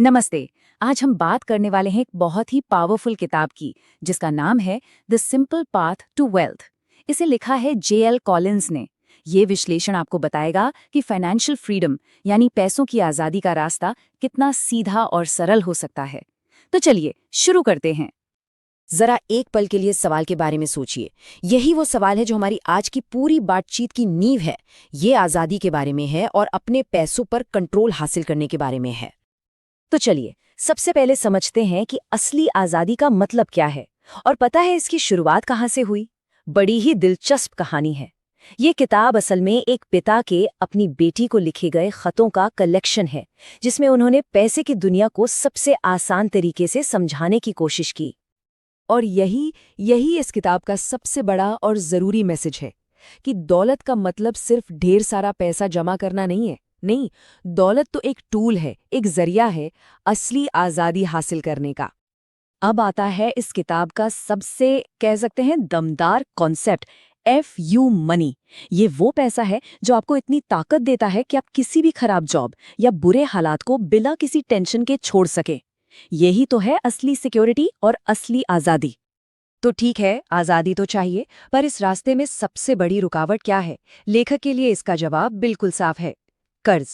नमस्ते। आज हम बात करने वाले हैं एक बहुत ही पावरफुल किताब की, जिसका नाम है the simple path to wealth. इसे लिखा है J.L. कॉलिंस ने। ये विश्लेषण आपको बताएगा कि फाइनेंशियल फ्रीडम यानी पैसों की आज़ादी का रास्ता कितना सीधा और सरल हो सकता है। तो चलिए शुरू करते हैं। जरा एक पल के लिए सवाल के बारे में सोचिए। यही वो सवाल है जो हमारी आज की पूरी बातचीत की नींव है। ये आज़ादी के बारे में है और अपने पैसों पर कंट्रोल हासिल करने के बारे में है। तो चलिए सबसे पहले समझते हैं कि असली आज़ादी का मतलब क्या है और पता है इसकी शुरुआत कहाँ से हुई। बड़ी ही दिलचस्प कहानी है। ये किताब असल में एक पिता के अपनी बेटी को लिखे गए खतों का कलेक्शन है, जिसमें उन्होंने पैसे की दुनिया को सबसे आसान तरीके से समझाने की कोशिश की। और यही यही इस किताब का सबसे बड़ा और ज़रूरी मैसेज है कि दौलत का मतलब सिर्फ ढेर सारा पैसा जमा करना नहीं है। नहीं, दौलत तो एक टूल है, एक जरिया है असली आज़ादी हासिल करने का। अब आता है इस किताब का सबसे कह सकते हैं दमदार कॉन्सेप्ट, FU मनी। ये वो पैसा है जो आपको इतनी ताकत देता है कि आप किसी भी खराब जॉब या बुरे हालात को बिना किसी टेंशन के छोड़ सके। यही तो है असली सिक्योरिटी और असली आज़ादी। तो ठीक है, आज़ादी तो चाहिए, पर इस रास्ते में सबसे बड़ी रुकावट क्या है? लेखक के लिए इसका जवाब बिल्कुल साफ है, कर्ज।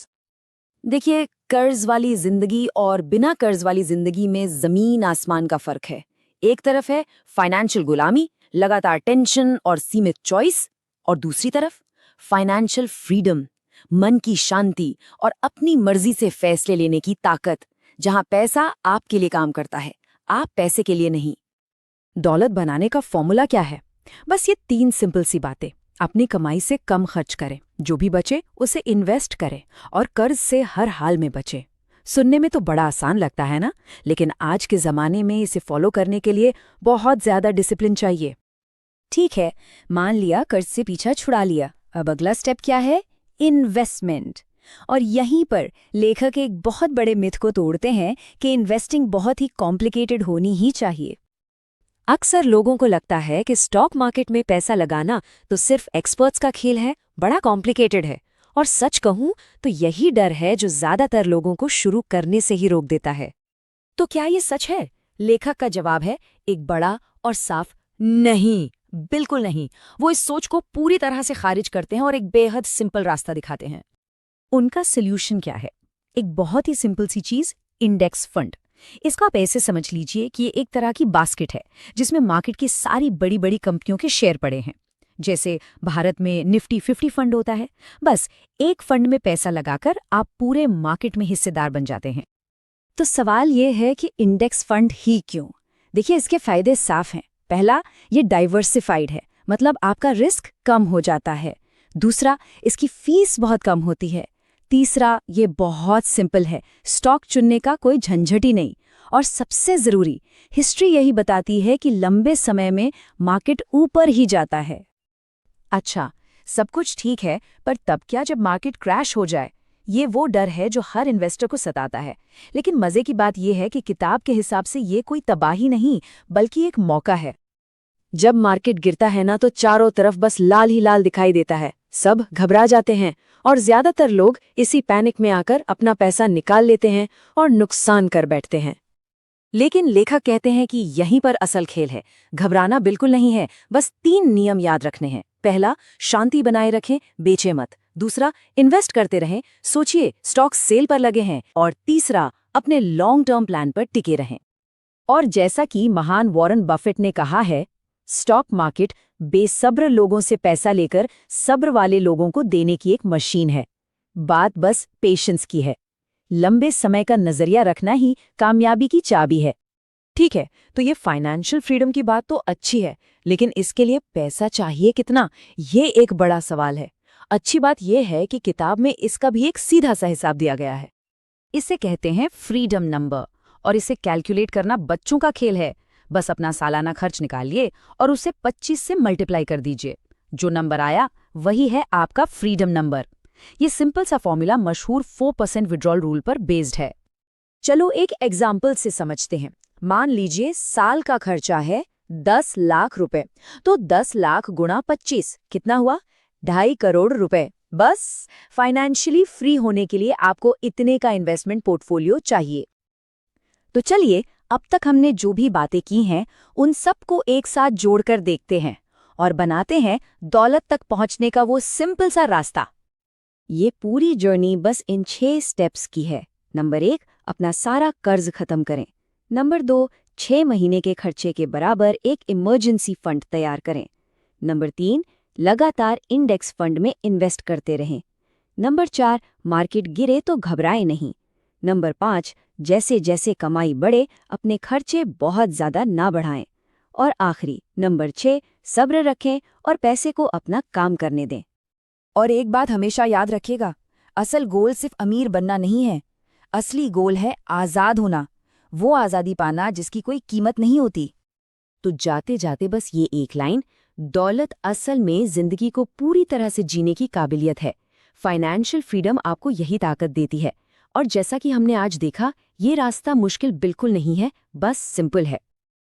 देखिए, कर्ज वाली जिंदगी और बिना कर्ज वाली जिंदगी में जमीन आसमान का फर्क है। एक तरफ है फाइनेंशियल गुलामी, लगातार टेंशन और सीमित चॉइस, और दूसरी तरफ फाइनेंशियल फ्रीडम, मन की शांति और अपनी मर्जी से फैसले लेने की ताकत, जहां पैसा आपके लिए काम करता है, आप पैसे के लिए नहीं। दौलत बनाने का फॉर्मूला क्या है? बस ये 3 सिंपल सी बातें। अपनी कमाई से कम खर्च करें, जो भी बचे उसे इन्वेस्ट करें और कर्ज से हर हाल में बचें। सुनने में तो बड़ा आसान लगता है ना, लेकिन आज के ज़माने में इसे फॉलो करने के लिए बहुत ज़्यादा डिसिप्लिन चाहिए। ठीक है, मान लिया कर्ज से पीछा छुड़ा लिया। अब अगला स्टेप क्या है? इन्वेस्टमेंट। और यहीं पर लेखक एक बहुत बड़े मिथ को तोड़ते हैं कि इन्वेस्टिंग बहुत ही कॉम्प्लिकेटेड होनी ही चाहिए। अक्सर लोगों को लगता है कि स्टॉक मार्केट में पैसा लगाना तो सिर्फ एक्सपर्ट्स का खेल है, बड़ा कॉम्प्लिकेटेड है। और सच कहूं तो यही डर है जो ज्यादातर लोगों को शुरू करने से ही रोक देता है। तो क्या ये सच है? लेखक का जवाब है एक बड़ा और साफ नहीं, बिल्कुल नहीं। वो इस सोच को पूरी तरह से खारिज करते हैं और एक बेहद सिंपल रास्ता दिखाते हैं। उनका सोल्यूशन क्या है? एक बहुत ही सिंपल सी चीज, इंडेक्स फंड। इसको आप ऐसे समझ लीजिए कि ये एक तरह की बास्केट है जिसमें मार्केट की सारी बड़ी बड़ी कंपनियों के शेयर पड़े हैं। जैसे भारत में निफ्टी 50 फंड होता है। बस एक फंड में पैसा लगाकर आप पूरे मार्केट में हिस्सेदार बन जाते हैं। तो सवाल ये है कि इंडेक्स फंड ही क्यों? देखिए, इसके फायदे साफ हैं। पहला, ये डाइवर्सिफाइड है, मतलब आपका रिस्क कम हो जाता है। दूसरा, इसकी फीस बहुत कम होती है। तीसरा, ये बहुत सिंपल है, स्टॉक चुनने का कोई झंझट ही नहीं। और सबसे ज़रूरी, हिस्ट्री यही बताती है कि लंबे समय में मार्केट ऊपर ही जाता है। अच्छा, सब कुछ ठीक है, पर तब क्या जब मार्केट क्रैश हो जाए? ये वो डर है जो हर इन्वेस्टर को सताता है। लेकिन मज़े की बात यह है कि किताब के हिसाब से ये कोई तबाही नहीं, बल्कि एक मौका है। जब मार्केट गिरता है ना, तो चारों तरफ बस लाल ही लाल दिखाई देता है। सब घबरा जाते हैं और ज्यादातर लोग इसी पैनिक में आकर अपना पैसा निकाल लेते हैं और नुकसान कर बैठते हैं। लेकिन लेखक कहते हैं कि यहीं पर असल खेल है। घबराना बिल्कुल नहीं है, बस 3 नियम याद रखने हैं। पहला, शांति बनाए रखें, बेचे मत। दूसरा, इन्वेस्ट करते रहें, सोचिए स्टॉक सेल पर लगे हैं। और तीसरा, अपने लॉन्ग टर्म प्लान पर टिके रहें। और जैसा कि महान वॉरेन बफेट ने कहा है, स्टॉक मार्केट बेसब्र लोगों से पैसा लेकर सब्र वाले लोगों को देने की एक मशीन है। बात बस पेशेंस की है। लंबे समय का नजरिया रखना ही कामयाबी की चाबी है। ठीक है, तो ये फाइनेंशियल फ्रीडम की बात तो अच्छी है, लेकिन इसके लिए पैसा चाहिए कितना, ये एक बड़ा सवाल है। अच्छी बात यह है कि किताब में इसका भी एक सीधा सा हिसाब दिया गया है। इसे कहते हैं फ्रीडम नंबर, और इसे कैलकुलेट करना बच्चों का खेल है। बस अपना सालाना खर्च निकालिए और उसे 25 से मल्टीप्लाई कर दीजिए। जो नंबर आया वही है आपका फ्रीडम नंबर। ये सिंपल सा फॉर्मूला मशहूर 4% विड्रॉल रूल पर बेस्ड है। चलो एक एग्जाम्पल से समझते हैं। मान लीजिए साल का खर्चा है 10 लाख रुपए, तो 10 लाख गुणा 25 कितना हुआ? 2.5 करोड़ रुपए। बस फाइनेंशियली फ्री होने के लिए आपको इतने का इन्वेस्टमेंट पोर्टफोलियो चाहिए। तो चलिए अब तक हमने जो भी बातें की हैं उन सबको एक साथ जोड़कर देखते हैं और बनाते हैं दौलत तक पहुंचने का वो सिंपल सा रास्ता। ये पूरी जर्नी बस इन 6 स्टेप्स की है। नंबर 1, अपना सारा कर्ज खत्म करें। नंबर 2, 6 महीने के खर्चे के बराबर एक इमरजेंसी फंड तैयार करें। नंबर 3, लगातार इंडेक्स फंड में इन्वेस्ट करते रहें। नंबर 4, मार्केट गिरे तो घबराए नहीं। नंबर 5, जैसे जैसे कमाई बढ़े अपने खर्चे बहुत ज़्यादा ना बढ़ाएं। और आखिरी नंबर 6, सब्र रखें और पैसे को अपना काम करने दें। और एक बात हमेशा याद रखिएगा, असल गोल सिर्फ अमीर बनना नहीं है। असली गोल है आज़ाद होना, वो आज़ादी पाना जिसकी कोई कीमत नहीं होती। तो जाते जाते बस ये एक लाइन, दौलत असल में जिंदगी को पूरी तरह से जीने की काबिलियत है। फाइनेंशियल फ्रीडम आपको यही ताकत देती है। और जैसा कि हमने आज देखा, ये रास्ता मुश्किल बिल्कुल नहीं है, बस सिंपल है।